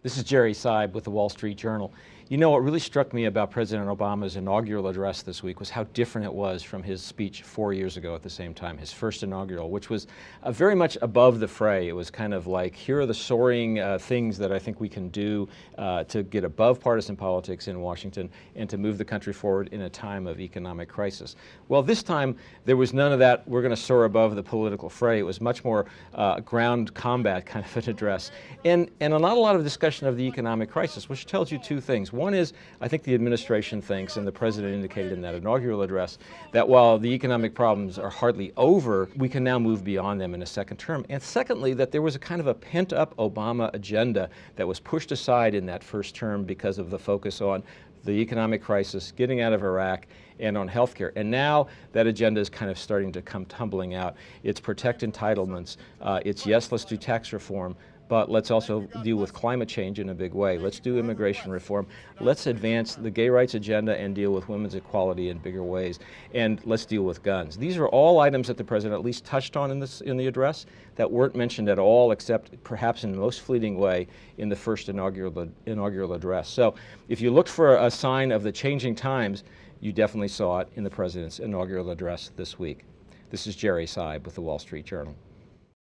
This is Jerry Seib with the Wall Street Journal. You know, what really struck me about President Obama's inaugural address this week was how different it was from his speech 4 years ago at the same time, his first inaugural, which was very much above the fray. It was kind of like, here are the soaring things that I think we can do to get above partisan politics in Washington and to move the country forward in a time of economic crisis. Well, this time there was none of that, we're going to soar above the political fray. It was much more ground combat kind of an address. And not a lot of discussion of the economic crisis, which tells you two things. One is, I think the administration thinks, and the president indicated in that inaugural address, that while the economic problems are hardly over, we can now move beyond them in a second term. And secondly, that there was a kind of a pent-up Obama agenda that was pushed aside in that first term because of the focus on the economic crisis, getting out of Iraq, and on health care. And now that agenda is kind of starting to come tumbling out. It's protect entitlements. It's yes, let's do tax reform, but let's also deal with climate change in a big way. Let's do immigration reform. Let's advance the gay rights agenda and deal with women's equality in bigger ways. And let's deal with guns. These are all items that the president at least touched on in the address that weren't mentioned at all, except perhaps in the most fleeting way in the first inaugural address. So if you looked for a sign of the changing times, you definitely saw it in the president's inaugural address this week. This is Jerry Seib with the Wall Street Journal.